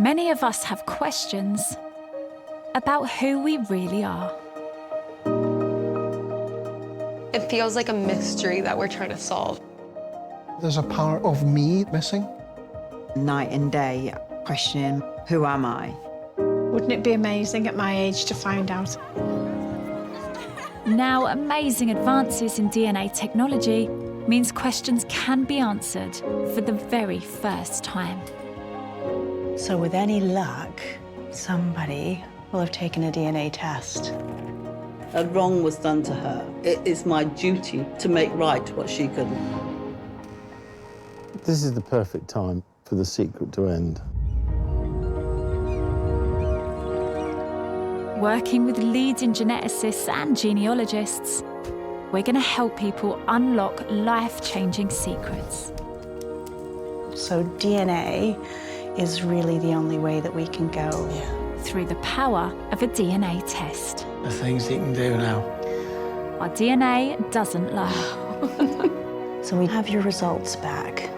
Many of us have questions about who we really are. It feels like a mystery that we're trying to solve. There's a part of me missing. Night and day, questioning, who am I? Wouldn't it be amazing at my age to find out? Now, amazing advances in DNA technology means questions can be answered for the very first time. So with any luck, somebody will have taken a DNA test. A wrong was done to her. It is my duty to make right what she couldn't. This is the perfect time for the secret to end. Working with leading geneticists and genealogists, we're going to help people unlock life-changing secrets. So DNA is really the only way that we can go. Through the power of a DNA test. The things you can do now. Our DNA doesn't lie. So we have your results back.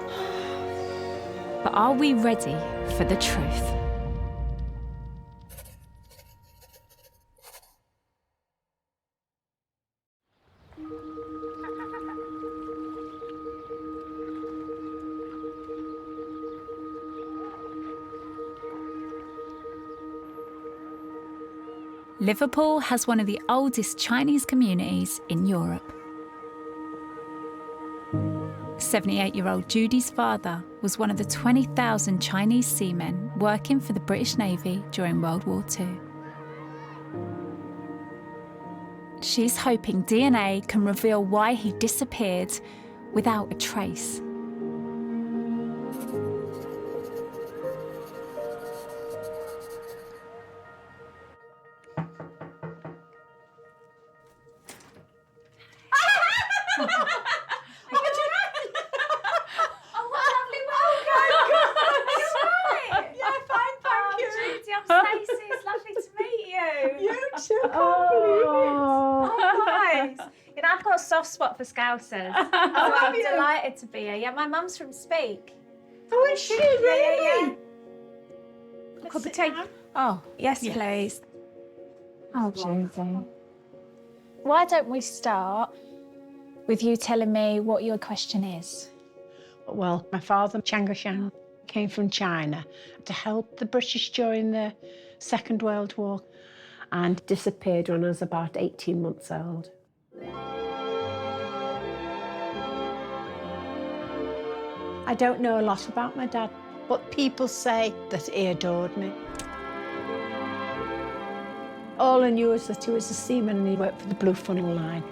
But are we ready for the truth? Liverpool has one of the oldest Chinese communities in Europe. 78-year-old Judy's father was one of the 20,000 Chinese seamen working for the British Navy during World War II. She's hoping DNA can reveal why he disappeared without a trace. I've got a soft spot for Scousers. I'm delighted to be here. Yeah, my mum's from Speak. Oh, is she really? Yeah. Could we take? Oh, yes, please. Oh, Judy. Why don't we start with you telling me what your question is? Well, my father, Shanghai, came from China to help the British during the Second World War and disappeared when I was about 18 months old. I don't know a lot about my dad, but people say that he adored me. All I knew is that he was a seaman and he worked for the Blue Funnel Line.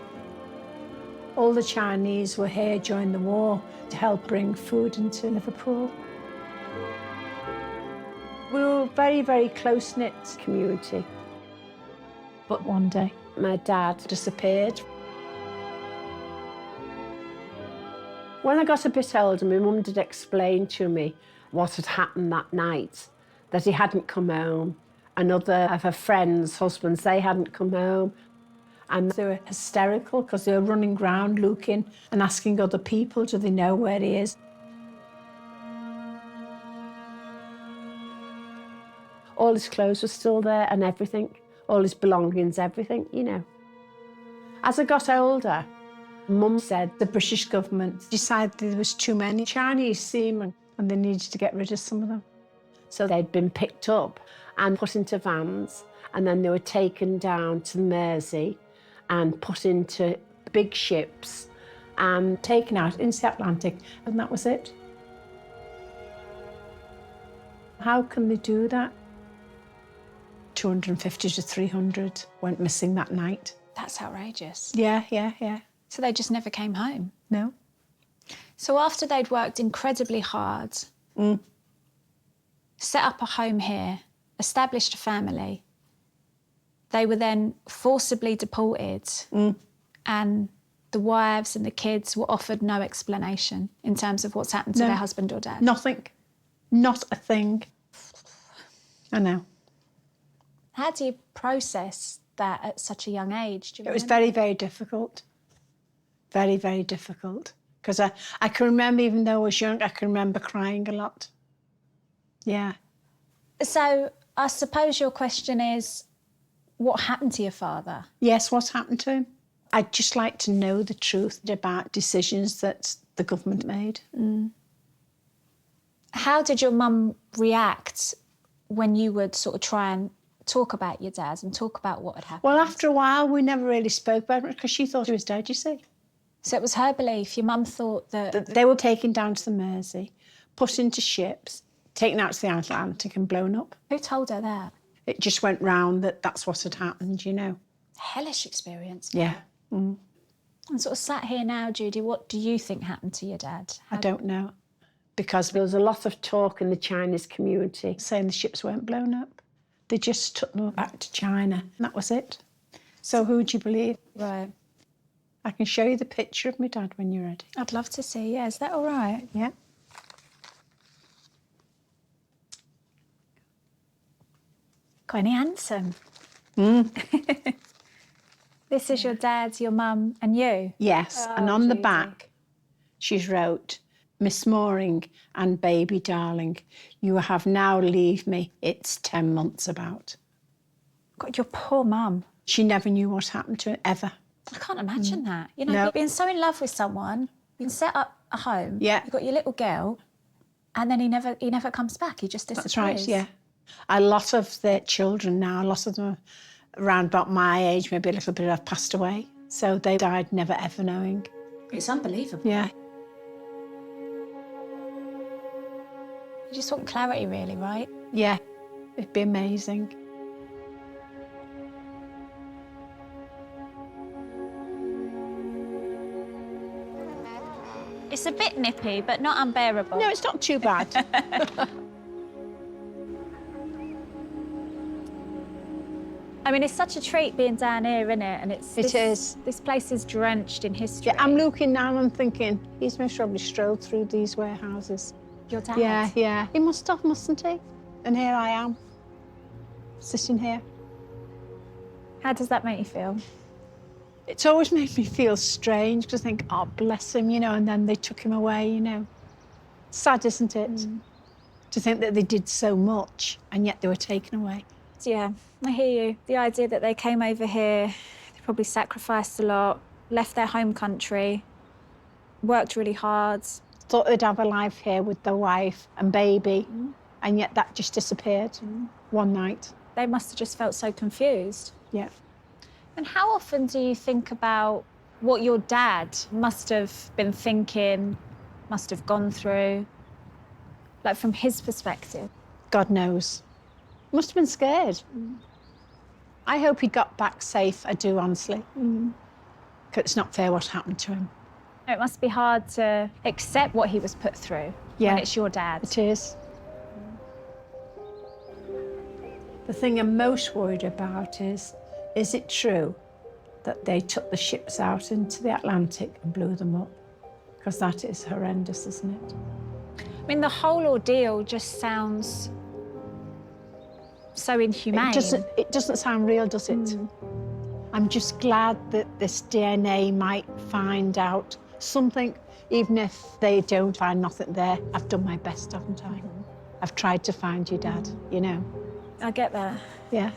All the Chinese were here during the war to help bring food into Liverpool. We were a very, very close-knit community. But one day, my dad disappeared. When I got a bit older, my mum did explain to me what had happened that night, that he hadn't come home, and other of her friends' husbands, they hadn't come home. And they were hysterical because they were running around looking and asking other people, do they know where he is? All his clothes were still there and everything, all his belongings, everything, you know. As I got older, Mum said the British government decided there was too many Chinese seamen and they needed to get rid of some of them. So they'd been picked up and put into vans, and then they were taken down to the Mersey and put into big ships and taken out into the Atlantic, and that was it. How can they do that? 250 to 300 went missing that night. That's outrageous. Yeah. So they just never came home? No. So after they'd worked incredibly hard, set up a home here, established a family, they were then forcibly deported and the wives and the kids were offered no explanation in terms of what's happened to their husband or dad? Nothing. Not a thing. I know. How do you process that at such a young age? Do you It was remember? very, very difficult. Very, very difficult. Because I can remember, even though I was young, I can remember crying a lot. Yeah. So I suppose your question is, what happened to your father? Yes, what's happened to him? I'd just like to know the truth about decisions that the government made. How did your mum react when you would sort of try and talk about your dad and talk about what had happened? Well, after a while, we never really spoke about it because she thought he was dead, you see. So it was her belief. Your mum thought that... They were taken down to the Mersey, put into ships, taken out to the Atlantic and blown up. Who told her that? It just went round that that's what had happened, you know. Hellish experience. Yeah. I'm sort of sat here now, Judy, what do you think happened to your dad? I don't know. Because there was a lot of talk in the Chinese community saying the ships weren't blown up. They just took them back to China, and that was it. So who would you believe? Right. I can show you the picture of my dad when you're ready. I'd love to see, yeah. Is that all right? Yeah. Quite handsome. This is your dad, your mum and you? Yes, and on the back, she's wrote, Miss Mooring and baby darling, you have now leave me, it's 10 months about. God, your poor mum. She never knew what happened to her, ever. I can't imagine that. You know, No. being so in love with someone, being set up a home, Yeah. you've got your little girl, and then he never comes back, he just disappears. That's right, yeah. A lot of their children now, a lot of them are around about my age, maybe a little bit, have passed away. So they died never ever knowing. It's unbelievable. Yeah. You just want clarity, really, right? Yeah, it'd be amazing. It's a bit nippy, but not unbearable. No, it's not too bad. I mean, it's such a treat being down here, isn't it? And It is. This place is drenched in history. Yeah, I'm looking now and I'm thinking, he's most probably strolled through these warehouses. Your dad? Yeah. He must have, mustn't he? And here I am, sitting here. How does that make you feel? It's always made me feel strange because I think, oh, bless him, you know, and then they took him away, you know. Sad, isn't it? To think that they did so much and yet they were taken away. Yeah, I hear you. The idea that they came over here, they probably sacrificed a lot, left their home country, worked really hard. Thought they'd have a life here with their wife and baby, and yet that just disappeared one night. They must have just felt so confused. Yeah. And how often do you think about what your dad must have been thinking, must have gone through, like from his perspective? God knows. Must have been scared. I hope he got back safe, I do, honestly. 'Cause it's not fair what happened to him. It must be hard to accept what he was put through Yeah. when it's your dad. It is. The thing I'm most worried about is it true that they took the ships out into the Atlantic and blew them up? Because that is horrendous, isn't it? I mean, the whole ordeal just sounds so inhumane. It doesn't sound real, does it? I'm just glad that this DNA might find out something, even if they don't find nothing there. I've done my best, haven't I? I've tried to find your dad, you know. I get that. Yeah.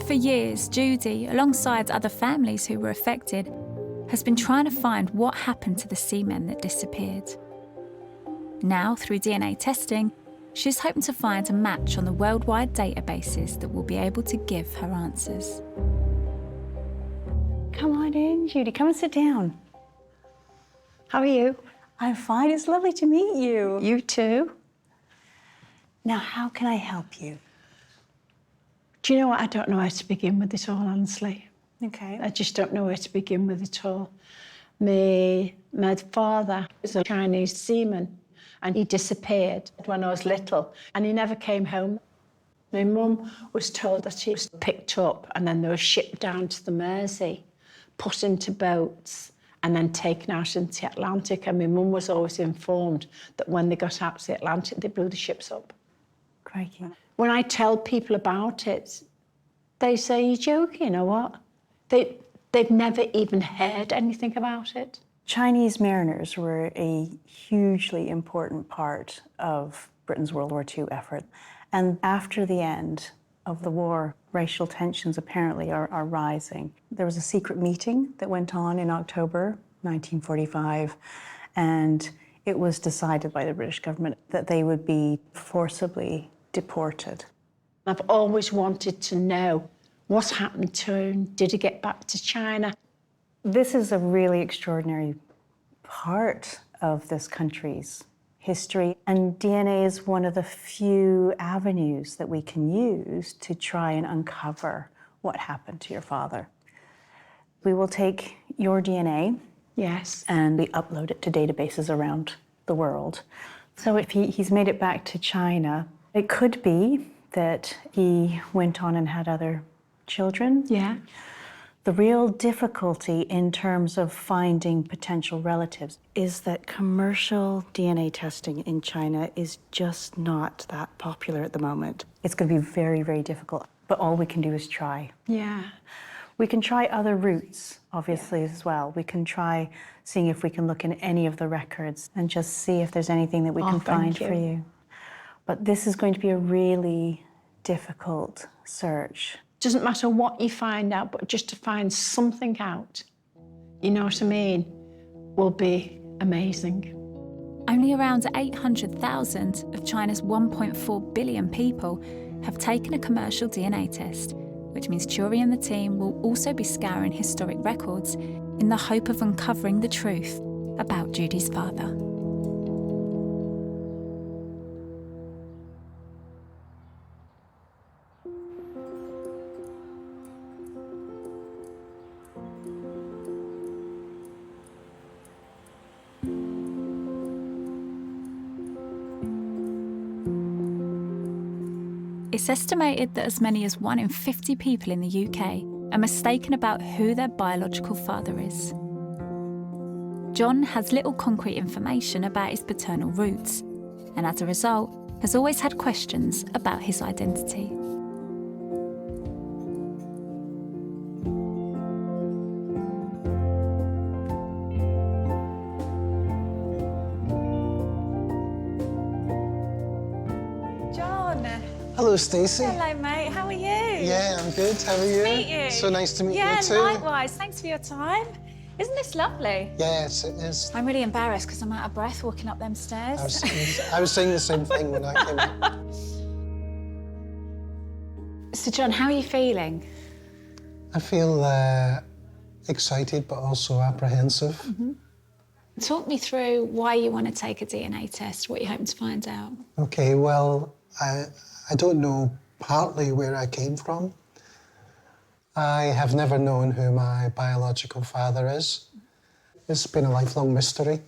For years, Judy, alongside other families who were affected, has been trying to find what happened to the seamen that disappeared. Now, through DNA testing, she's hoping to find a match on the worldwide databases that will be able to give her answers. Come on in, Judy. Come and sit down. How are you? I'm fine. It's lovely to meet you. You too. Now, how can I help you? Do you know what? I don't know where to begin with it all, honestly. Okay. I just don't know where to begin with it all. My father was a Chinese seaman and he disappeared when I was little and he never came home. My mum was told that he was picked up and then they were shipped down to the Mersey, put into boats and then taken out into the Atlantic. And my mum was always informed that when they got out to the Atlantic, they blew the ships up. Crikey. When I tell people about it, they say, you're joking or what? They've never even heard anything about it. Chinese mariners were a hugely important part of Britain's World War II effort. And after the end of the war, racial tensions apparently are rising. There was a secret meeting that went on in October 1945, and it was decided by the British government that they would be forcibly deported. I've always wanted to know what happened to him. Did he get back to China? This is a really extraordinary part of this country's history, and DNA is one of the few avenues that we can use to try and uncover what happened to your father. We will take your DNA, Yes. and we upload it to databases around the world. So if he's made it back to China, it could be that he went on and had other children. Yeah. The real difficulty in terms of finding potential relatives is that commercial DNA testing in China is just not that popular at the moment. It's going to be very, very difficult, but all we can do is try. Yeah. We can try other routes, obviously, as well. We can try seeing if we can look in any of the records and just see if there's anything that we can find for you. But this is going to be a really difficult search. Doesn't matter what you find out, but just to find something out, you know what I mean, will be amazing. Only around 800,000 of China's 1.4 billion people have taken a commercial DNA test, which means Judy and the team will also be scouring historic records in the hope of uncovering the truth about Judy's father. It's estimated that as many as 1 in 50 people in the UK are mistaken about who their biological father is. John has little concrete information about his paternal roots, and as a result, has always had questions about his identity. Hello, Stacey. Hello, mate. How are you? Yeah, I'm good. How are you? Nice to meet you. So nice to meet yeah, you too. likewise. Thanks for your time. Isn't this lovely? Yes, it is. I'm really embarrassed because I'm out of breath walking up them stairs. I was saying the same thing when I came in. So, John, how are you feeling? I feel excited, but also apprehensive. Talk me through why you want to take a DNA test, what you're hoping to find out. Okay, well, I don't know partly where I came from. I have never known who my biological father is. It's been a lifelong mystery,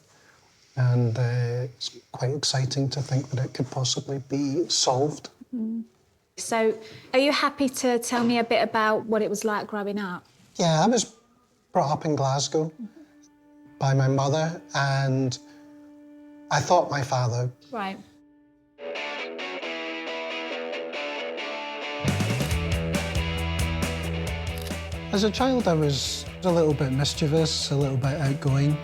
and it's quite exciting to think that it could possibly be solved. So, are you happy to tell me a bit about what it was like growing up? Yeah, I was brought up in Glasgow by my mother, and I thought my father. Right. As a child, I was a little bit mischievous, a little bit outgoing.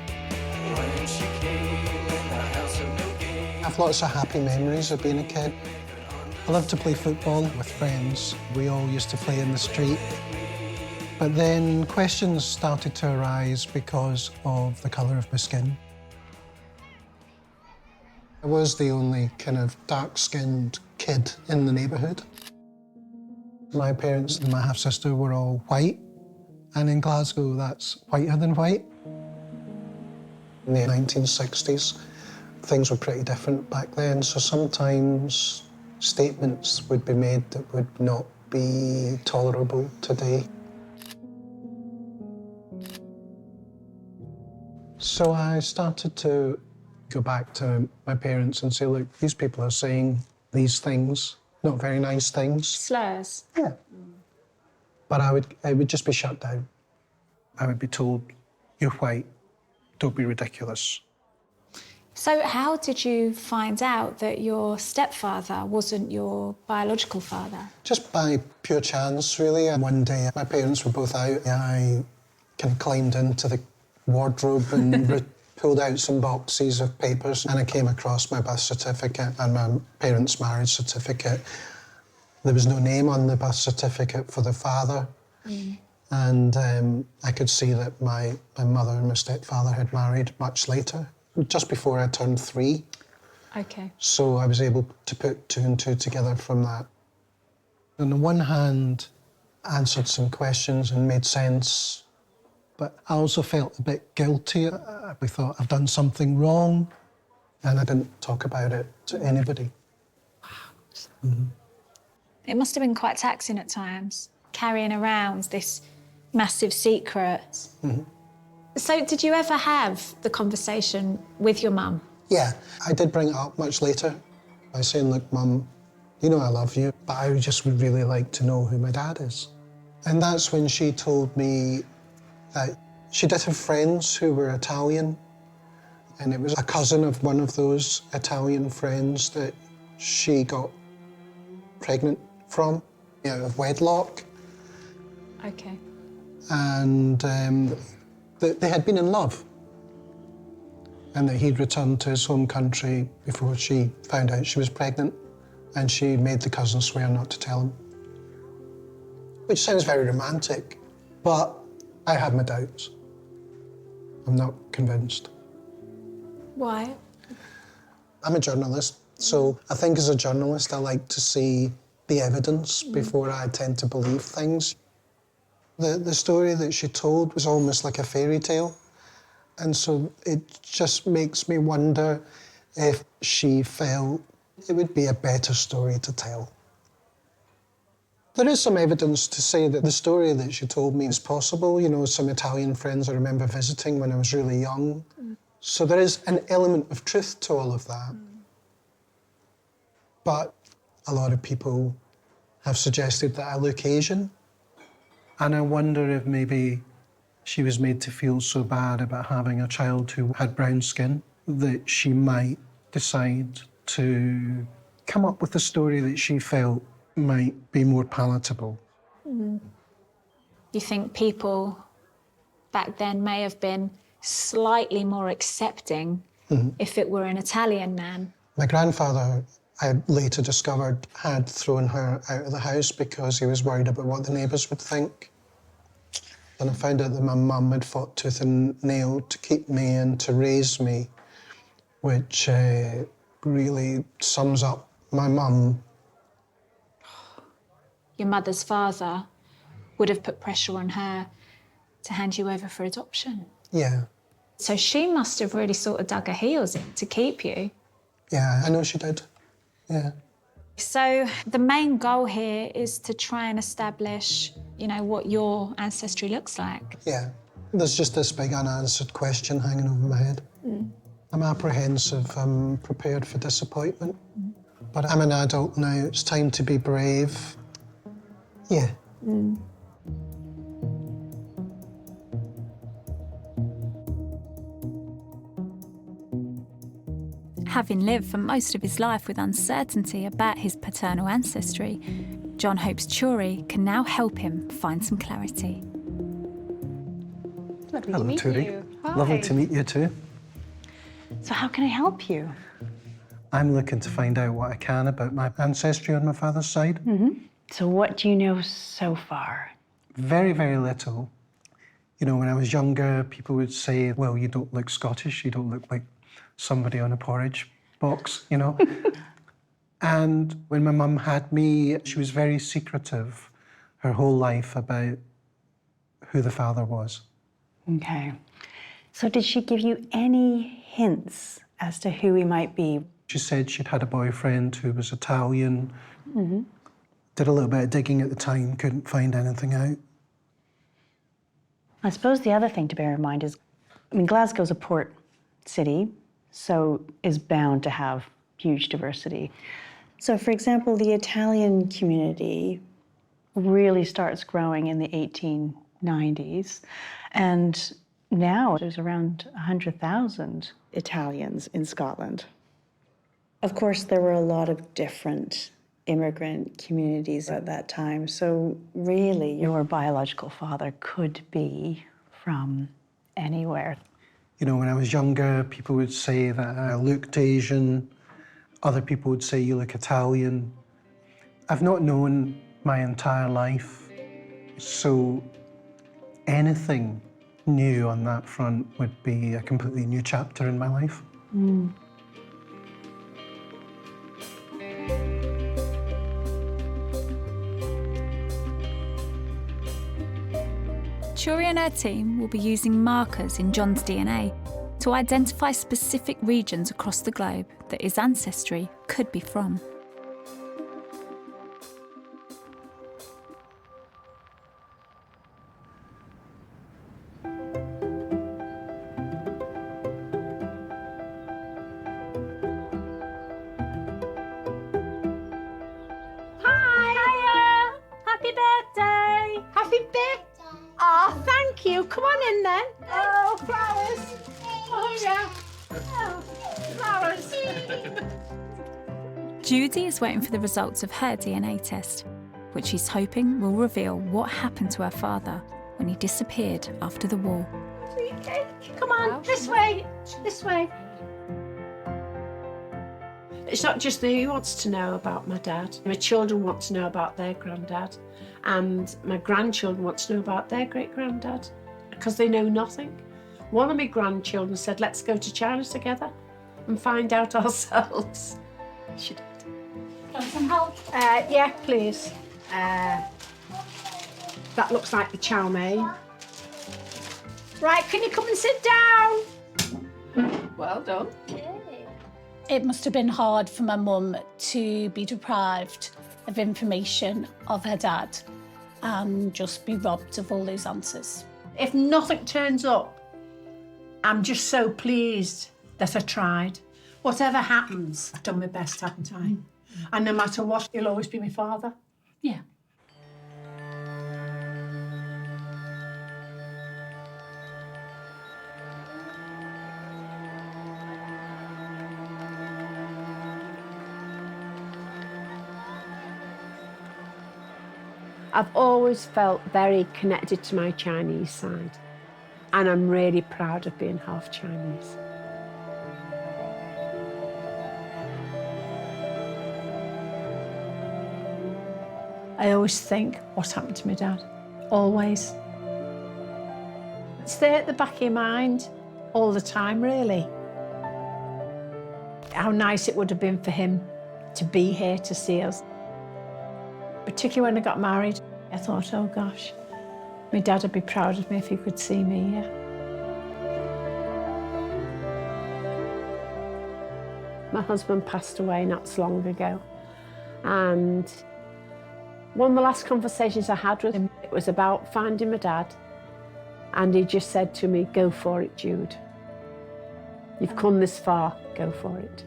I have lots of happy memories of being a kid. I loved to play football with friends. We all used to play in the street. But then questions started to arise because of the colour of my skin. I was the only kind of dark-skinned kid in the neighbourhood. My parents and my half-sister were all white, and in Glasgow, that's whiter than white. In the 1960s, things were pretty different back then, so sometimes statements would be made that would not be tolerable today. So I started to go back to my parents and say, look, these people are saying these things, not very nice things. Slurs? Yeah. But I would just be shut down. I would be told, you're white, don't be ridiculous. So how did you find out that your stepfather wasn't your biological father? Just by pure chance, really. And one day, my parents were both out. I kind of climbed into the wardrobe and pulled out some boxes of papers and I came across my birth certificate and my parents' marriage certificate. There was no name on the birth certificate for the father. And I could see that my mother and my stepfather had married much later, just before I turned 3. Okay. So I was able to put 2 and 2 together from that. On the one hand, answered some questions and made sense, but I also felt a bit guilty. I thought I've done something wrong, and I didn't talk about it to anybody. It must have been quite taxing at times, carrying around this massive secret. So did you ever have the conversation with your mum? Yeah, I did bring it up much later by saying, look, Mum, you know I love you, but I just would really like to know who my dad is. And that's when she told me that she did have friends who were Italian, and it was a cousin of one of those Italian friends that she got pregnant from, out of wedlock. Okay. And they had been in love, and that he'd returned to his home country before she found out she was pregnant, and she made the cousin swear not to tell him. Which sounds very romantic, but I have my doubts. I'm not convinced. Why? I'm a journalist, so I think as a journalist I like to see the evidence before I tend to believe things. The story that she told was almost like a fairy tale, and so it just makes me wonder if she felt it would be a better story to tell. There is some evidence to say that the story that she told me is possible. You know, some Italian friends I remember visiting when I was really young. So there is an element of truth to all of that. But a lot of people have suggested that I look Asian. And I wonder if maybe she was made to feel so bad about having a child who had brown skin that she might decide to come up with a story that she felt might be more palatable. You think people back then may have been slightly more accepting if it were an Italian man? My grandfather, I later discovered, had thrown her out of the house because he was worried about what the neighbours would think. And I found out that my mum had fought tooth and nail to keep me and to raise me, which really sums up my mum. Your mother's father would have put pressure on her to hand you over for adoption. Yeah. So she must have really sort of dug her heels in to keep you. Yeah, I know she did. Yeah. So the main goal here is to try and establish, you know, what your ancestry looks like. Yeah. There's just this big unanswered question hanging over my head. I'm apprehensive, I'm prepared for disappointment. But I'm an adult now, it's time to be brave. Yeah. Having lived for most of his life with uncertainty about his paternal ancestry, John hopes Churi can now help him find some clarity. Lovely Hello, to meet Turi. you. Lovely to meet you too. So how can I help you? I'm looking to find out what I can about my ancestry on my father's side. So what do you know so far? Very, very little. You know, when I was younger, people would say, well, you don't look Scottish, you don't look like somebody on a porridge box, you know. And when my mum had me, she was very secretive her whole life about who the father was. Okay. So did she give you any hints as to who he might be? She said she'd had a boyfriend who was Italian. Did a little bit of digging at the time, couldn't find anything out. I suppose the other thing to bear in mind is, I mean, Glasgow's a port city, so is bound to have huge diversity. So, for example, the Italian community really starts growing in the 1890s, and now there's around 100,000 Italians in Scotland. Of course, there were a lot of different immigrant communities at that time, so really your biological father could be from anywhere. You know, when I was younger, people would say that I looked Asian. Other people would say you look Italian. I've not known my entire life, so anything new on that front would be a completely new chapter in my life. Churi and her team will be using markers in John's DNA to identify specific regions across the globe that his ancestry could be from. Hi! Hiya! Happy birthday! Happy birthday! Oh, thank you. Come on in then. Oh, flowers. Oh, yeah. Oh, flowers. Judy is waiting for the results of her DNA test, which she's hoping will reveal what happened to her father when he disappeared after the war. Sweet cake. Come on, this way. This way. It's not just me who wants to know about my dad. My children want to know about their granddad, and my grandchildren want to know about their great-granddad, because they know nothing. One of my grandchildren said, let's go to China together and find out ourselves. She did. Want some help? Yeah, please. That looks like the chow mein. Right, can you come and sit down? Well done. It must have been hard for my mum to be deprived of information of her dad and just be robbed of all those answers. If nothing turns up, I'm just so pleased that I tried. Whatever happens, I've done my best, haven't I? And no matter what, he'll always be my father. Yeah. I've always felt very connected to my Chinese side, and I'm really proud of being half Chinese. I always think, what happened to my dad? Always. It's there at the back of your mind all the time, really. How nice it would have been for him to be here to see us. Particularly when I got married, I thought, oh gosh, my dad would be proud of me if he could see me here. My husband passed away not so long ago, and one of the last conversations I had with him, it was about finding my dad, and he just said to me, go for it, Jude. You've come this far, go for it.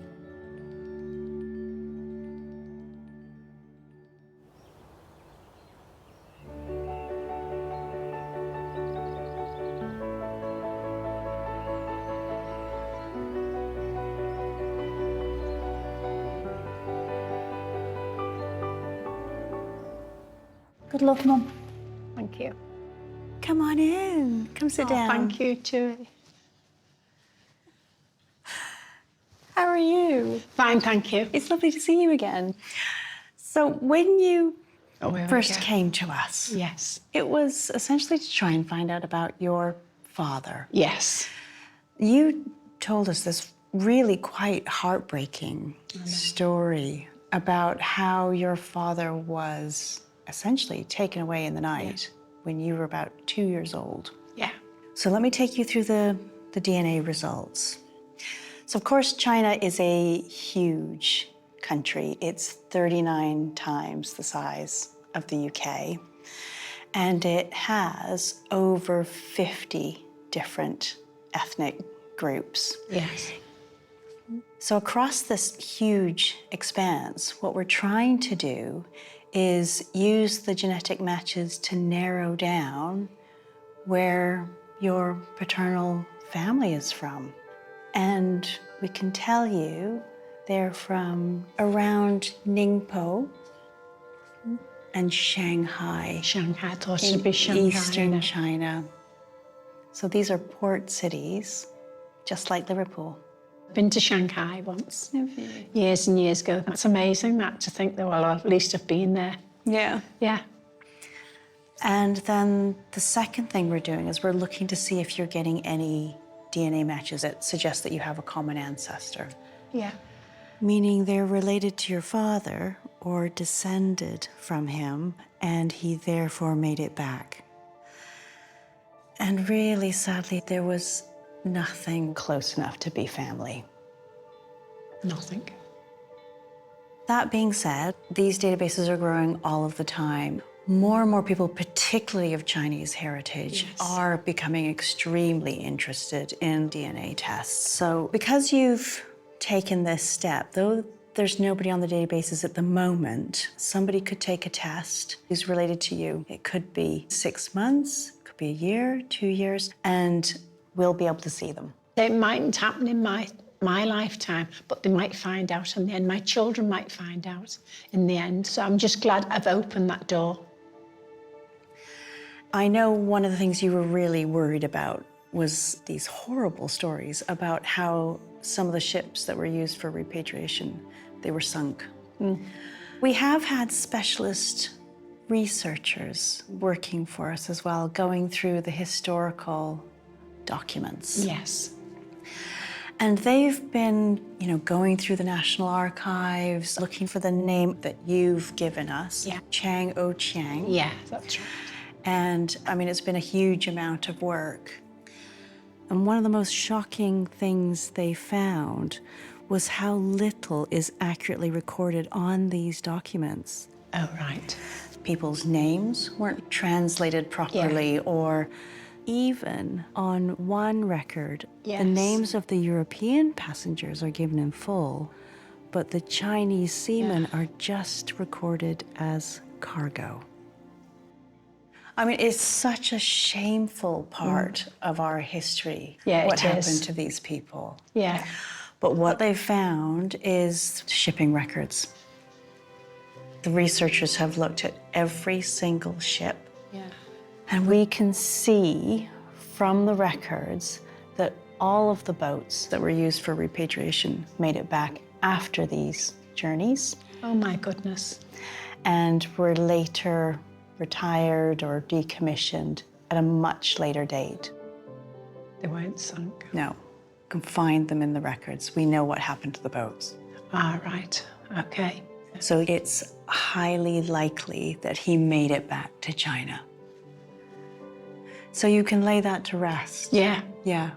Good luck, Mum. Thank you. Come on in. Come sit down. Thank you, too. How are you? Fine, thank you. It's lovely to see you again. So when you Here first we go. came to us, Yes. it was essentially to try and find out about your father. Yes. You told us this really quite heartbreaking story about how your father was essentially taken away in the night when you were about 2 years old. Yeah. So let me take you through the DNA results. So of course, China is a huge country. It's 39 times the size of the UK. And it has over 50 different ethnic groups. Yes. So across this huge expanse, what we're trying to do is use the genetic matches to narrow down where your paternal family is from. And we can tell you they're from around Ningpo and Shanghai. Shanghai, I thought it in would be Shanghai. eastern China. So these are port cities. just like Liverpool. Been to Shanghai once. Have you? Years and years ago. That's amazing, that, to think that, well, at least I've been there. Yeah. Yeah. And then the second thing we're doing is we're looking to see if you're getting any DNA matches that suggest that you have a common ancestor. Yeah. Meaning they're related to your father or descended from him, and he therefore made it back. And really, sadly, there was nothing close enough to be family. Nothing. That being said, these databases are growing all of the time. More and more people, particularly of Chinese heritage, are becoming extremely interested in DNA tests. So because you've taken this step, though there's nobody on the databases at the moment, somebody could take a test who's related to you. It could be 6 months, it could be a year, 2 years, and we'll be able to see them. It mightn't happen in my lifetime, but they might find out in the end. My children might find out in the end. So I'm just glad I've opened that door. I know one of the things you were really worried about was these horrible stories about how some of the ships that were used for repatriation, they were sunk. We have had specialist researchers working for us as well, going through the historical documents. Yes. And they've been, going through the National Archives, looking for the name that you've given us, Chang O Chiang. Yeah, that's right. And I mean, it's been a huge amount of work. And one of the most shocking things they found was how little is accurately recorded on these documents. Oh, right. People's names weren't translated properly, or even on one record, the names of the European passengers are given in full, but the Chinese seamen are just recorded as cargo. I mean, it's such a shameful part of our history, what happened to these people. Yeah. But what they've found is shipping records. The researchers have looked at every single ship. Yeah. And we can see from the records that all of the boats that were used for repatriation made it back after these journeys. Oh, my goodness. And were later retired or decommissioned at a much later date. They weren't sunk. No, you can find them in the records. We know what happened to the boats. Ah, right, okay. So it's highly likely that he made it back to China. So you can lay that to rest. Yeah. Yeah.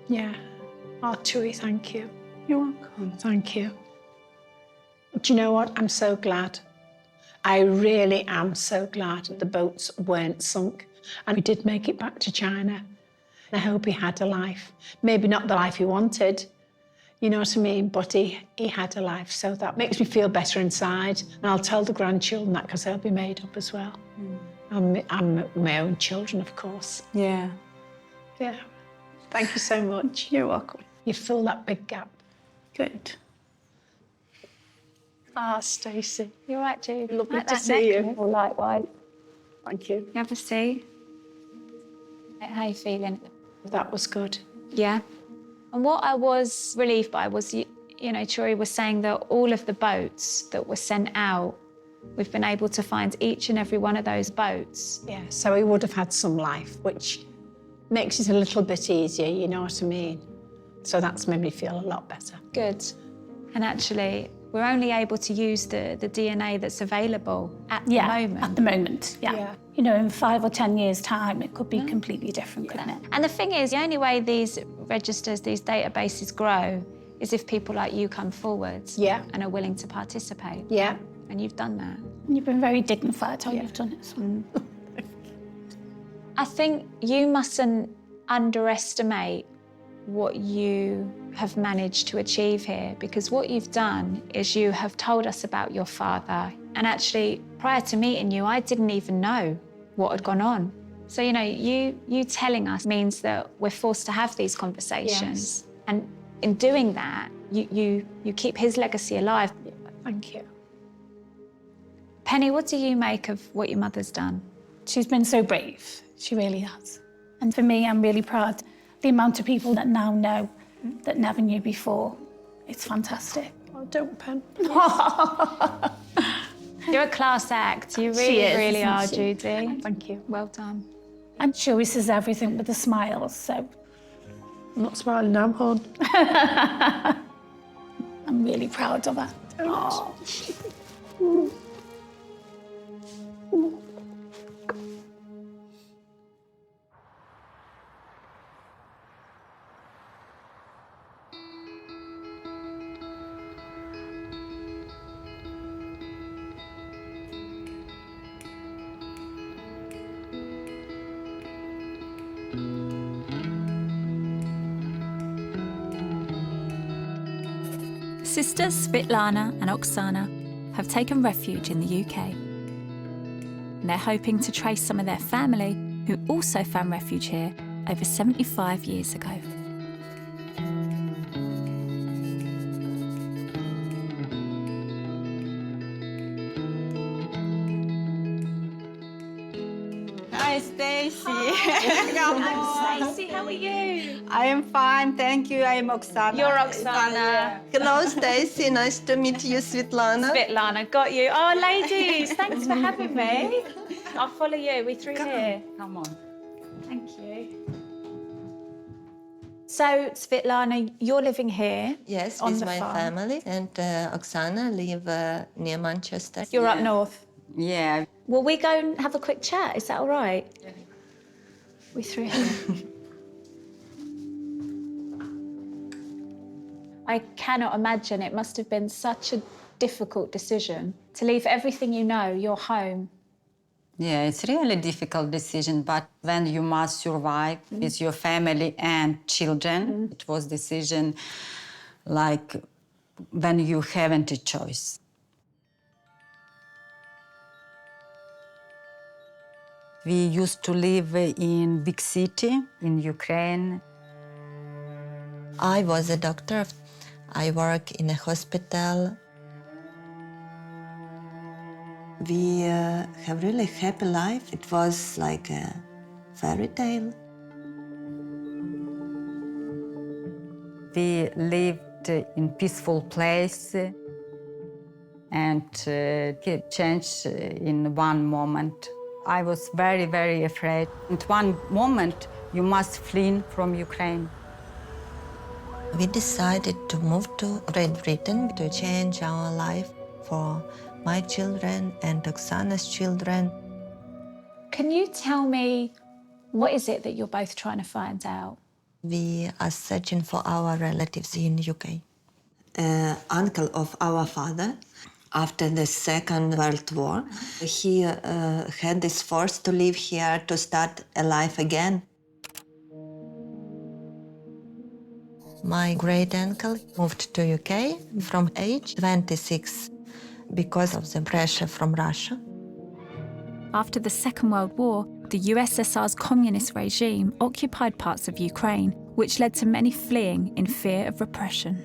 Yeah. Oh, Chewy, thank you. You're welcome. Thank you. Do you know what? I'm so glad. I really am so glad the boats weren't sunk and we did make it back to China. I hope he had a life. Maybe not the life he wanted, you know what I mean? But he had a life, so that makes me feel better inside. And I'll tell the grandchildren that because they'll be made up as well. And my own children, of course. Yeah. Yeah. Thank you so much. You're welcome. You fill that big gap. Good. Ah, Stacey. You're right, Judy. Lovely Like to that see you. necklace. Well, likewise. Thank you. You have a seat. How are you feeling? That was good. Yeah. And what I was relieved by was, you know, Churi was saying that all of the boats that were sent out, we've been able to find each and every one of those boats. Yeah, so he would have had some life, which makes it a little bit easier, you know what I mean? So that's made me feel a lot better. Good. And actually, we're only able to use the DNA that's available at the moment. At the moment, yeah. You know, in 5 or 10 years' time, it could be completely different, couldn't it? And the thing is, the only way these registers, these databases grow is if people like you come forward and are willing to participate. Yeah. And you've done that. And you've been very dignified how you've done it. So. I think you mustn't underestimate what you have managed to achieve here, because what you've done is you have told us about your father. And actually, prior to meeting you, I didn't even know what had gone on. So, you know, you telling us means that we're forced to have these conversations. Yes. And in doing that, you keep his legacy alive. Yeah, thank you. Penny, what do you make of what your mother's done? She's been so brave. She really has. And for me, I'm really proud The amount of people that now know that never knew before, it's fantastic. Oh, don't pen. You're a class act. You She is, really isn't are, she? Judy. Thank you. Well done. And she always says everything with a smile, so I'm not smiling now, hon. I'm really proud of her. Oh. Sisters Svetlana and Oksana have taken refuge in the UK. And they're hoping to trace some of their family who also found refuge here over 75 years ago. Hi, Stacy. Stacey, how are you? I am fine, thank you. I am Oksana. You're Oksana. Hello, Stacy. Nice to meet you, Svetlana. Svetlana, got you. Oh, ladies, thanks for having me. I'll follow you. We through here. Come on. Thank you. So, Svetlana, you're living here. Yes, on with the my farm. family. And Oksana live near Manchester. You're up north. Yeah. Will we go and have a quick chat? Is that all right? Yeah. We through here. I cannot imagine. It must have been such a difficult decision to leave everything you know, your home. Yeah, it's really a difficult decision, but when you must survive with your family and children, it was decision like when you haven't a choice. We used to live in big city in Ukraine. I was a doctor. I work in a hospital. We have really happy life. It was like a fairy tale. We lived in peaceful place and it changed in one moment. I was very, very afraid. At one moment, you must flee from Ukraine. We decided to move to Great Britain to change our life for my children and Oksana's children. Can you tell me, what is it that you're both trying to find out? We are searching for our relatives in UK. Uncle of our father, after the Second World War, he had this force to live here to start a life again. My great-uncle moved to UK from age 26 because of the pressure from Russia. After the Second World War, the USSR's communist regime occupied parts of Ukraine, which led to many fleeing in fear of repression.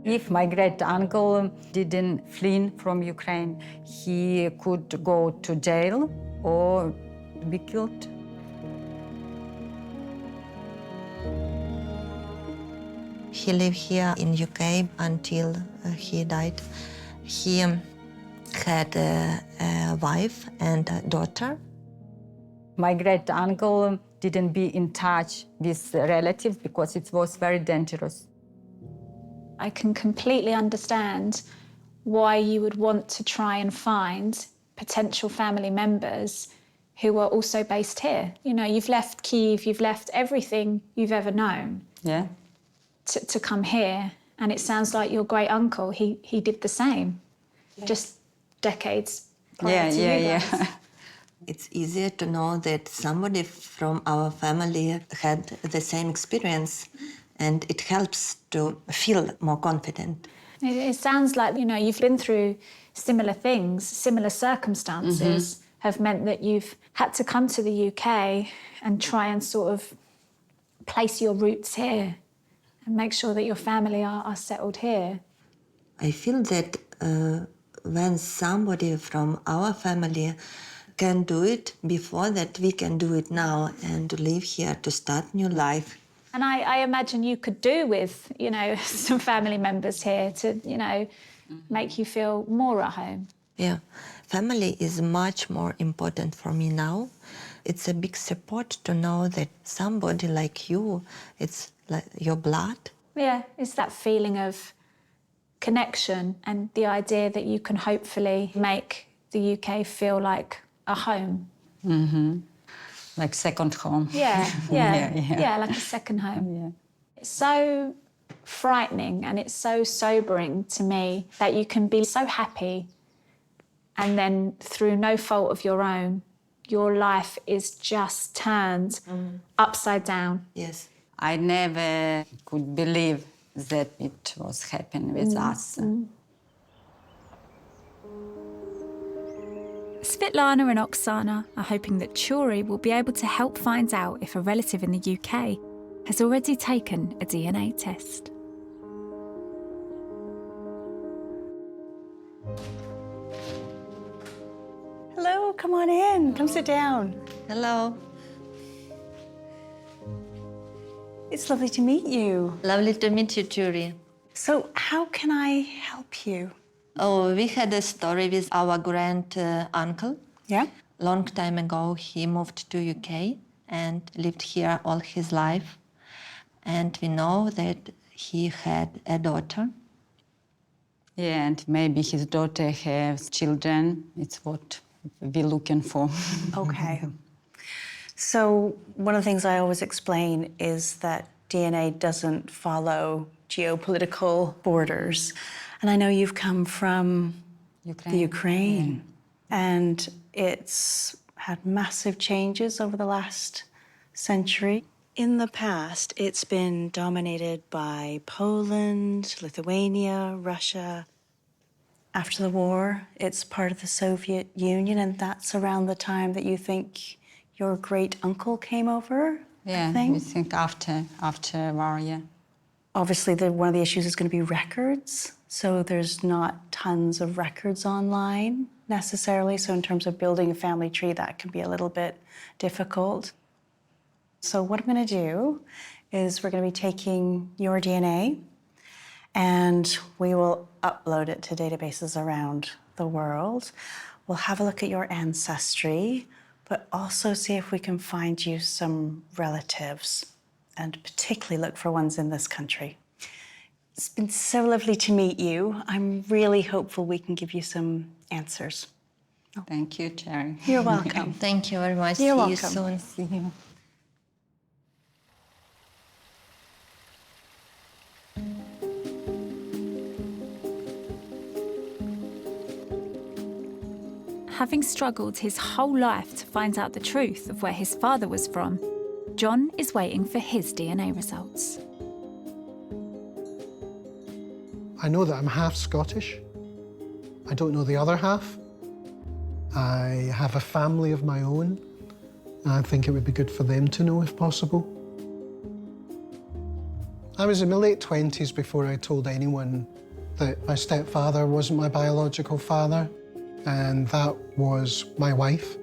If my great-uncle didn't flee from Ukraine, he could go to jail or be killed. He lived here in UK until he died. He had a wife and a daughter. My great-uncle didn't be in touch with relatives because it was very dangerous. I can completely understand why you would want to try and find potential family members who are also based here. You know, you've left Kyiv, you've left everything you've ever known. Yeah. To come here, and it sounds like your great uncle, he did the same, just decades prior to you guys. It's easier to know that somebody from our family had the same experience, and it helps to feel more confident. It sounds like, you know, you've been through similar things, similar circumstances have meant that you've had to come to the UK and try and sort of place your roots here and make sure that your family are settled here. I feel that when somebody from our family can do it before that, we can do it now and to live here to start new life. And I imagine you could do with, you know, some family members here to, you know, make you feel more at home. Yeah, family is much more important for me now. It's a big support to know that somebody like you, it's like your blood. Yeah, it's that feeling of connection and the idea that you can hopefully make the UK feel like a home. Mm-hmm. Like second home. Yeah, like a second home. Yeah. It's so frightening and it's so sobering to me that you can be so happy and then through no fault of your own, your life is just turned upside down. Yes. I never could believe that it was happening with us. Svetlana and Oksana are hoping that Churi will be able to help find out if a relative in the UK has already taken a DNA test. Hello, come on in. Come sit down. Hello. It's lovely to meet you. Lovely to meet you, Judy. So, how can I help you? Oh, we had a story with our grand uncle. Yeah? Long time ago, he moved to UK and lived here all his life. And we know that he had a daughter. Yeah, and maybe his daughter has children. It's what we're looking for. Okay. So one of the things I always explain is that DNA doesn't follow geopolitical borders. And I know you've come from the Ukraine. And it's had massive changes over the last century. In the past, it's been dominated by Poland, Lithuania, Russia. After the war, it's part of the Soviet Union, and that's around the time that you think your great-uncle came over, Yeah, I think? we think after war, yeah. Obviously, one of the issues is going to be records. So there's not tons of records online necessarily. So in terms of building a family tree, that can be a little bit difficult. So what I'm going to do is we're going to be taking your DNA and we will upload it to databases around the world. We'll have a look at your ancestry, but also see if we can find you some relatives and particularly look for ones in this country. It's been so lovely to meet you. I'm really hopeful we can give you some answers. Thank you, Cherry. You're welcome. Thank you very much. You're See welcome. you soon. See you. Having struggled his whole life to find out the truth of where his father was from, John is waiting for his DNA results. I know that I'm half Scottish. I don't know the other half. I have a family of my own, and I think it would be good for them to know if possible. I was in my late 20s before I told anyone that my stepfather wasn't my biological father, and that was my wife.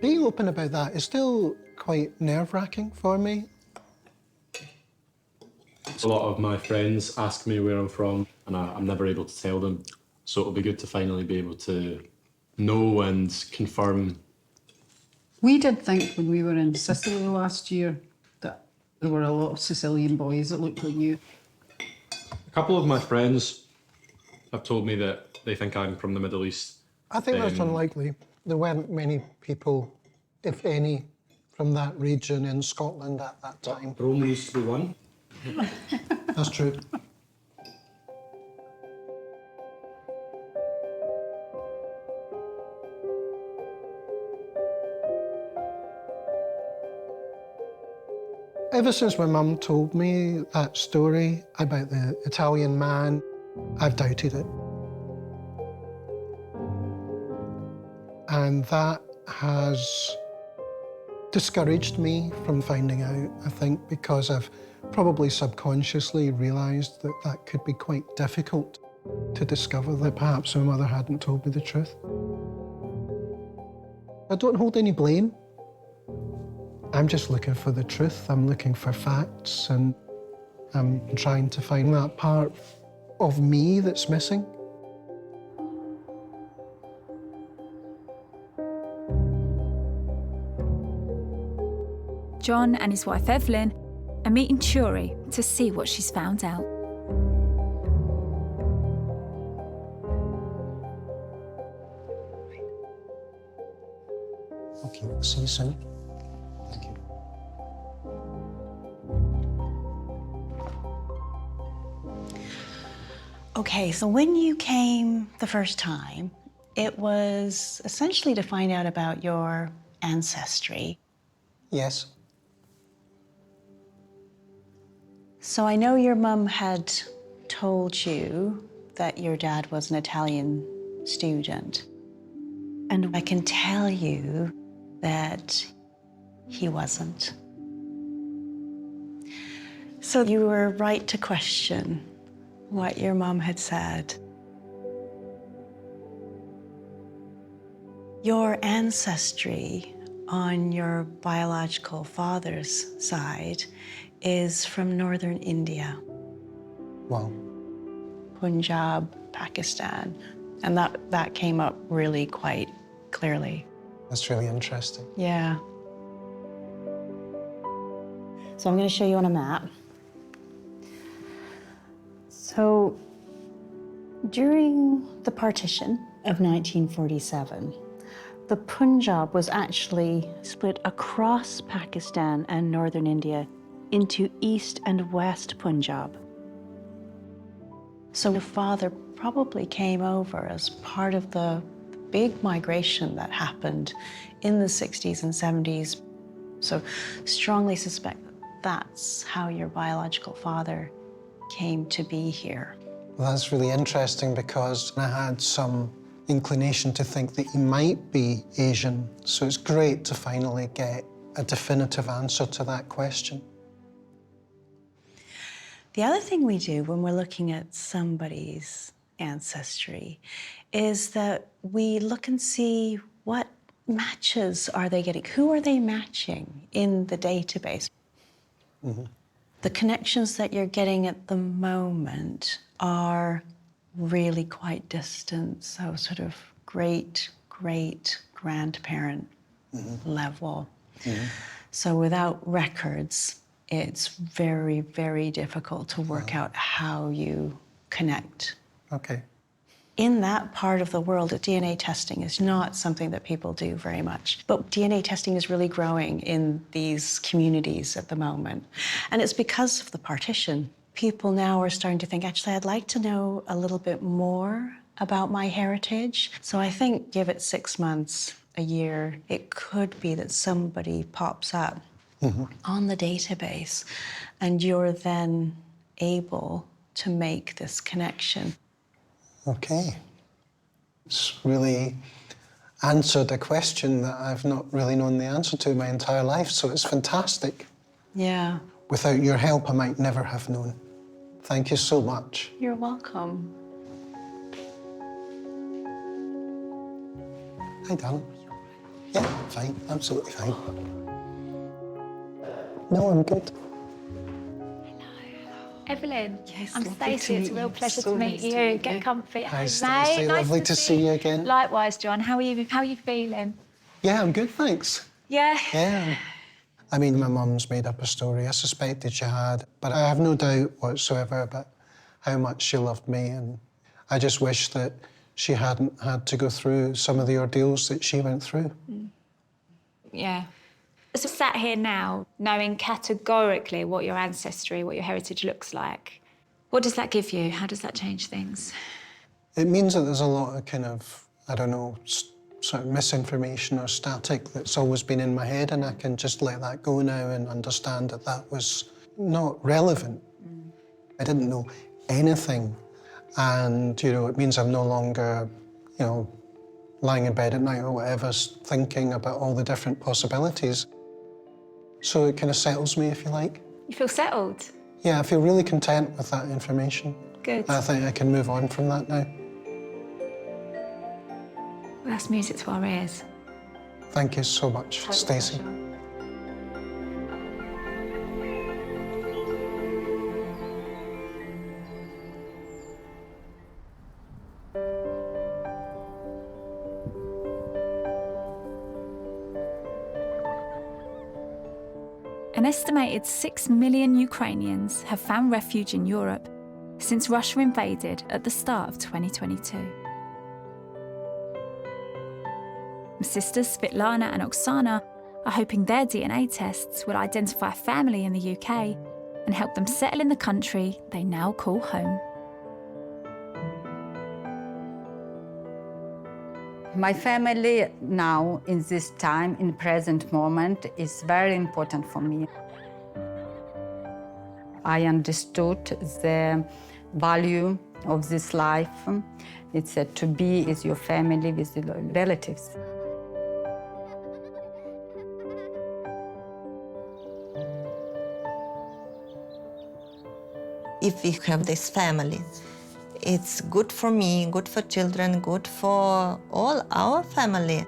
Being open about that is still quite nerve-wracking for me. A lot of my friends ask me where I'm from, and I'm never able to tell them. So it'll be good to finally be able to know and confirm. We did think when we were in Sicily last year that there were a lot of Sicilian boys that looked like you. A couple of my friends have told me that they think I'm from the Middle East. I think that's unlikely. There weren't many people, if any, from that region in Scotland at that time. There only used to be one. That's true. Ever since my mum told me that story about the Italian man, I've doubted it. And that has discouraged me from finding out, I think, because I've probably subconsciously realised that that could be quite difficult to discover, that perhaps my mother hadn't told me the truth. I don't hold any blame. I'm just looking for the truth. I'm looking for facts, and I'm trying to find that part of me that's missing. John and his wife Evelyn are meeting Shuri to see what she's found out. Okay, see you soon. Thank you. Okay, so when you came the first time, it was essentially to find out about your ancestry. Yes. So I know your mum had told you that your dad was an Italian student. And I can tell you that he wasn't. So you were right to question what your mum had said. Your ancestry on your biological father's side is from northern India. Wow. Punjab, Pakistan. And that came up really quite clearly. That's really interesting. Yeah. So I'm going to show you on a map. So during the partition of 1947, the Punjab was actually split across Pakistan and northern India into East and West Punjab. So your father probably came over as part of the big migration that happened in the 60s and 70s. So strongly suspect that's how your biological father came to be here. Well, that's really interesting because I had some inclination to think that he might be Asian. So it's great to finally get a definitive answer to that question. The other thing we do when we're looking at somebody's ancestry is that we look and see what matches are they getting? Who are they matching in the database? Mm-hmm. The connections that you're getting at the moment are really quite distant, so sort of great-great-grandparent level. Mm-hmm. So without records, it's very, very difficult to work out how you connect. Okay. In that part of the world, DNA testing is not something that people do very much. But DNA testing is really growing in these communities at the moment. And it's because of the partition. People now are starting to think, actually, I'd like to know a little bit more about my heritage. So I think give it 6 months, a year, it could be that somebody pops up on the database and you're then able to make this connection. Okay. It's really answered a question that I've not really known the answer to my entire life, so it's fantastic. Yeah. Without your help, I might never have known. Thank you so much. You're welcome. Hi, darling. Yeah, fine, absolutely fine. No, I'm good. Evelyn, Yes, I'm lovely Stacey. to It's a meet real you. pleasure So to meet nice to you. meet you. Get comfy. Hi, Mate. Stacey. Nice Lovely to see you again. Likewise, John. How are you? How are you feeling? Yeah, I'm good, thanks. Yeah. Yeah. I mean, my mum's made up a story. I suspected she had, but I have no doubt whatsoever about how much she loved me, and I just wish that she hadn't had to go through some of the ordeals that she went through. Yeah. So sat here now, knowing categorically what your ancestry, what your heritage looks like, what does that give you? How does that change things? It means that there's a lot of kind of, I don't know, sort of misinformation or static that's always been in my head, and I can just let that go now and understand that that was not relevant. I didn't know anything, and, you know, it means I'm no longer, you know, lying in bed at night or whatever, thinking about all the different possibilities. So it kind of settles me, if you like. You feel settled? Yeah, I feel really content with that information. Good. I think I can move on from that now. Well, that's music to our ears. Thank you so much, Stacey. An estimated 6 million Ukrainians have found refuge in Europe since Russia invaded at the start of 2022. Sisters Svetlana and Oksana are hoping their DNA tests will identify a family in the UK and help them settle in the country they now call home. My family now, in this time, in present moment, is very important for me. I understood the value of this life. It's to be with your family, with the relatives. If we have this family, it's good for me, good for children, good for all our family.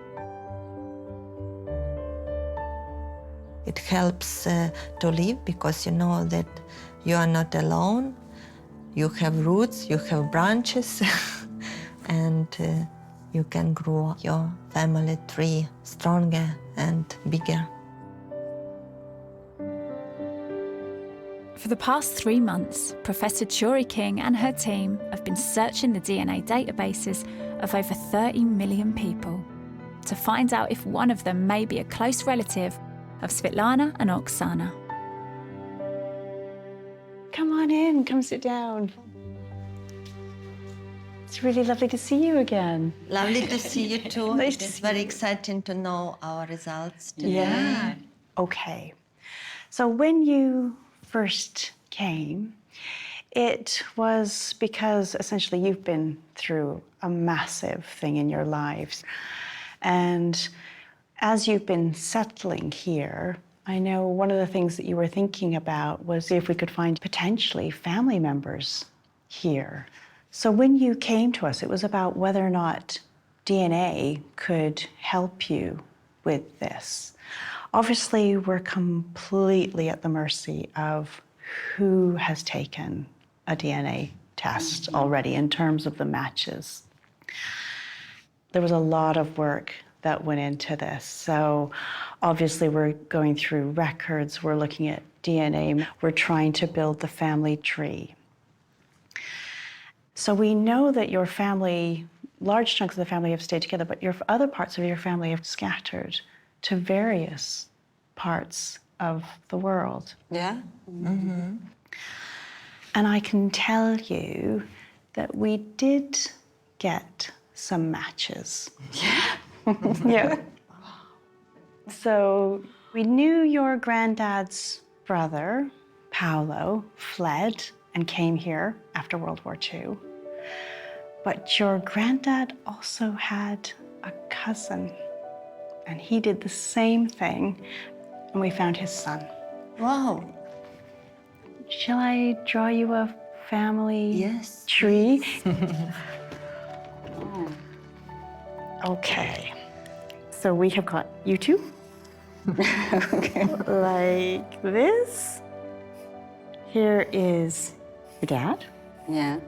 It helps to live because you know that you are not alone. You have roots, you have branches, and you can grow your family tree stronger and bigger. For the past 3 months, Professor Chori King and her team have been searching the DNA databases of over 30 million people to find out if one of them may be a close relative of Svetlana and Oksana. Come on in, come sit down. It's really lovely to see you again. Lovely to see you too. Nice to It's see very you. exciting to know our results today. Yeah. Okay. So when you first came, it was because essentially you've been through a massive thing in your lives. And as you've been settling here, I know one of the things that you were thinking about was if we could find potentially family members here. So when you came to us, it was about whether or not DNA could help you with this. Obviously, we're completely at the mercy of who has taken a DNA test already in terms of the matches. There was a lot of work that went into this. So obviously we're going through records, we're looking at DNA, we're trying to build the family tree. So we know that your family, large chunks of the family have stayed together, but your other parts of your family have scattered to various parts of the world. Yeah? Mm-hmm. And I can tell you that we did get some matches. Yeah. Yeah. So we knew your granddad's brother, Paolo, fled and came here after World War II. But your granddad also had a cousin, and he did the same thing, and we found his son. Wow. Shall I draw you a family tree? Okay. So we have got you two. Okay. Like this. Here is your dad. Yeah.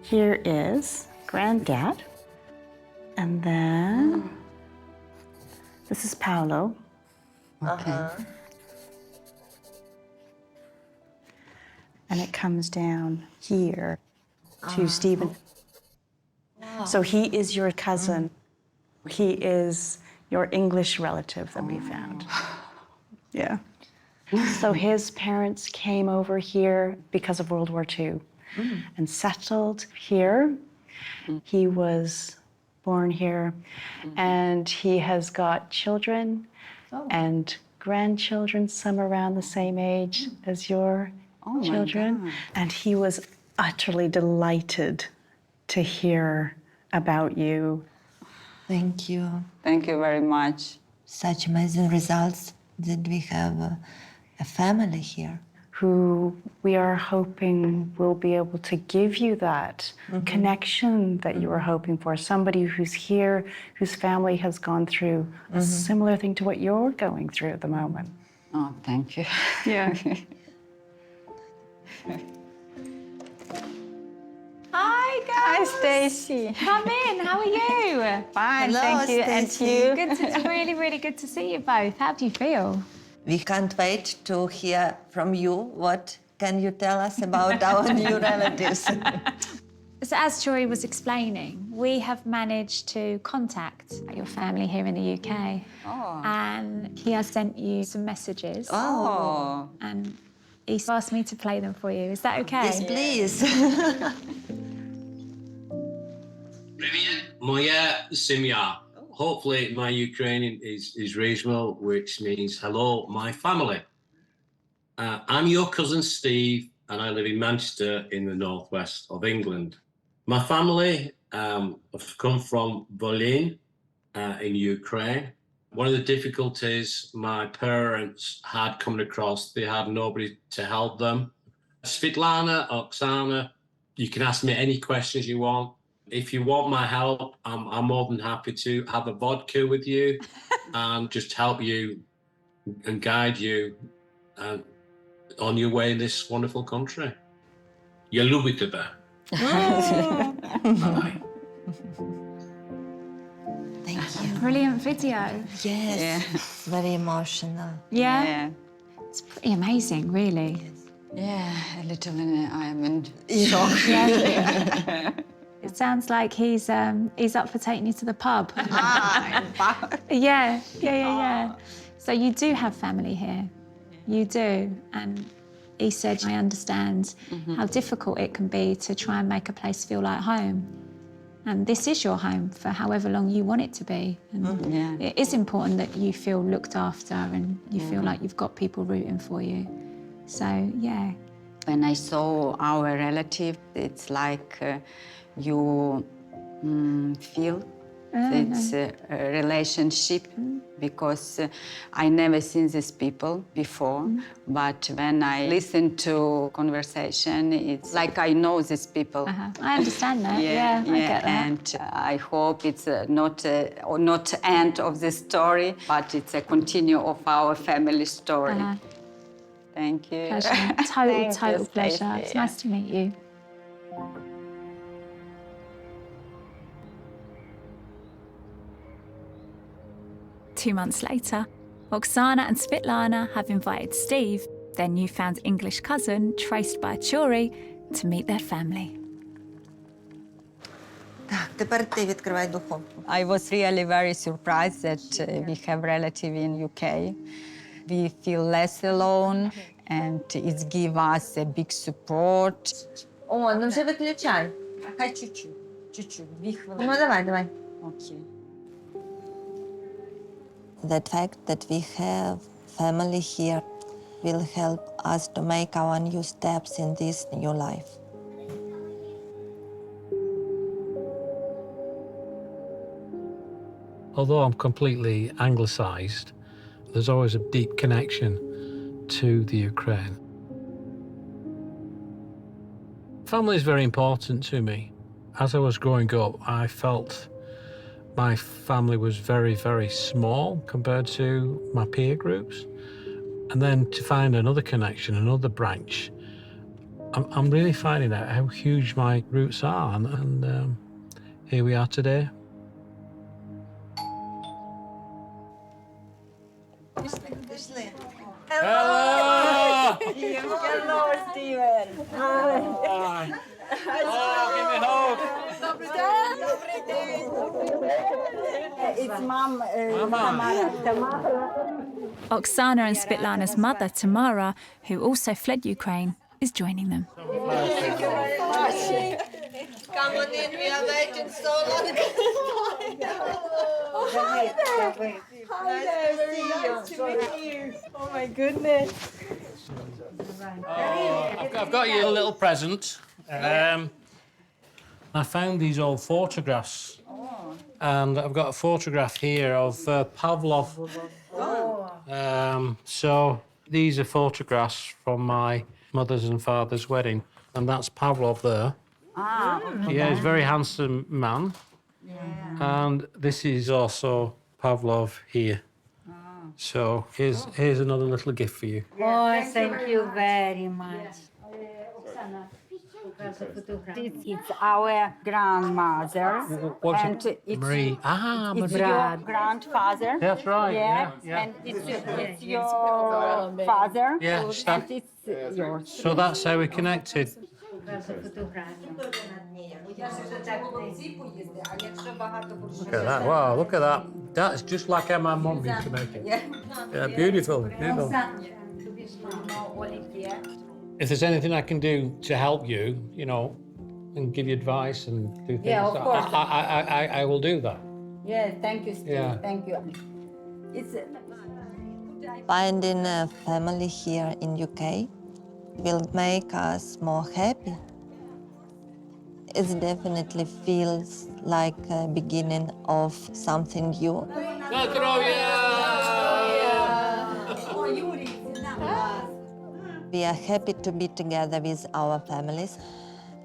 Here is granddad. And then this is Paolo. Okay. And it comes down here to Stephen. Wow. So he is your cousin. He is your English relative that we found. Yeah. So his parents came over here because of World War II and settled here. He was born here and he has got children and grandchildren, some around the same age as your children. And he was utterly delighted to hear about you. Thank you. Thank you very much. Such amazing results that we have a family here. who we are hoping will be able to give you that connection that you were hoping for. Somebody who's here, whose family has gone through a similar thing to what you're going through at the moment. Oh, thank you. Yeah. Hi, guys. Hi, Stacey. Come in. How are you? Fine, Hello, thank you. And Stacey. you? It's really, really good to see you both. How do you feel? We can't wait to hear from you. What can you tell us about our new relatives? So as Jory was explaining, we have managed to contact your family here in the UK. Oh. And he has sent you some messages. Oh. And he's asked me to play them for you. Is that okay? Yes, please. Привет, моя семья. Hopefully my Ukrainian is reasonable, which means hello, my family. I'm your cousin Steve, and I live in Manchester in the northwest of England. My family have come from Volyn in Ukraine. One of the difficulties my parents had coming across, they had nobody to help them. Svetlana, Oksana, you can ask me any questions you want. If you want my help, I'm more than happy to have a vodka with you and just help you and guide you on your way in this wonderful country. You love it, Bye-bye. Thank you. Brilliant video. Yes, Yeah. it's very emotional. Yeah? Yeah. It's pretty amazing, really. Yeah, a little. I'm in shock. It sounds like he's up for taking you to the pub. Yeah. So you do have family here. You do. And he said, I understand how difficult it can be to try and make a place feel like home. And this is your home for however long you want it to be. And it is important that you feel looked after and you feel like you've got people rooting for you. So, yeah. When I saw our relative, it's like you feel it's a relationship because I never seen these people before. But when I listen to conversation, it's like I know these people. I understand that. Yeah, I get that. And I hope it's not end of the story, but it's a continue of our family story. Thank you. Pleasure. Total pleasure. It's nice to meet you. Two months later, Oksana and Svetlana have invited Steve, their newfound English cousin, traced by Jory, to meet their family. Тепер ти відкривай духовку. I was really very surprised that we have relative in UK. We feel less alone and it gives us a big support. О, ну вже виключай. Хай чуть-чуть, 2 хвилини. Ну, давай. Okay. The fact that we have family here will help us to make our new steps in this new life. Although I'm completely anglicised, there's always a deep connection to the Ukraine. Family is very important to me. As I was growing up, I felt my family was very, very small compared to my peer groups. And then to find another connection, another branch, I'm really finding out how huge my roots are. And here we are today. Hello! Hello, Steven. Hi. Give me a hug. It's Mom. Oksana and Svetlana's mother, Tamara, who also fled Ukraine, is joining them. Come on in, we are waiting so long. Oh, hi there. Hi there, very nice to meet you. Oh my goodness. I've got you a little present. I found these old photographs. And I've got a photograph here of Pavlov. So These are photographs from my mother's and father's wedding, and that's Pavlov there. Ah, okay. Yeah, he's a very handsome man. Yeah. And this is also Pavlov here. So here's another little gift for you. Oh, thank you very much. This is our grandmother. What's and it? it's, Marie. Ah, it's Marie. your grandfather. That's right, yeah. And it's your father. Yeah, and it's yours. So that's how we connected. Look at that, wow, look at that. That's just like how my mum used to make it. Yeah, beautiful, beautiful. If there's anything I can do to help you, you know, and give you advice and do things, Yeah, of course. I will do that. Yeah, thank you, Steve. Yeah. Thank you. It's Finding a family here in UK will make us more happy. It definitely feels like a beginning of something new. We are happy to be together with our families,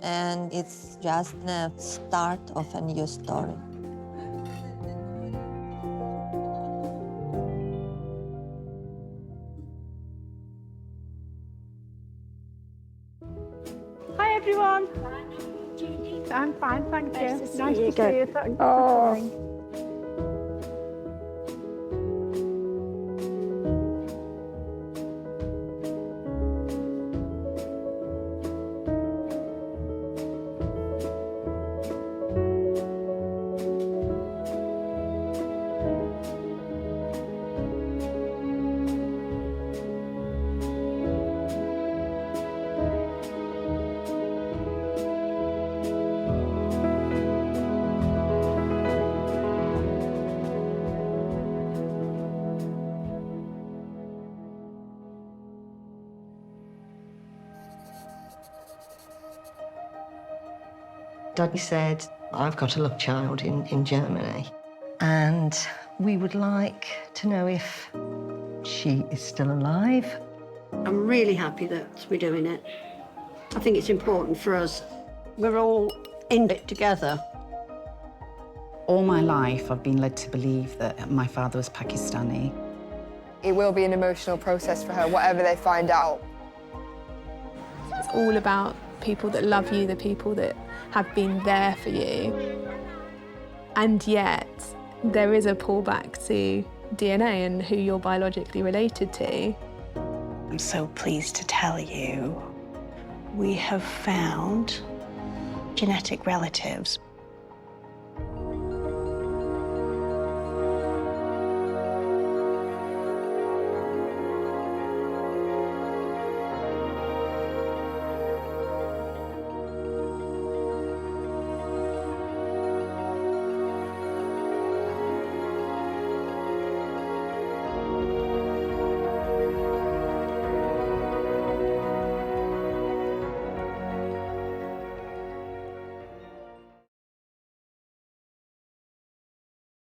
and it's just the start of a new story. Hi, everyone. I'm fine, thank you. Nice to see Nice you to see again. you. Thanks Oh. for coming. Daddy said, I've got a love child in Germany, and we would like to know if she is still alive. I'm really happy that we're doing it. I think it's important for us. We're all in it together. All my life, I've been led to believe that my father was Pakistani. It will be an emotional process for her, whatever they find out. It's all about people that love you, the people that have been there for you. And yet, there is a pullback to DNA and who you're biologically related to. I'm so pleased to tell you we have found genetic relatives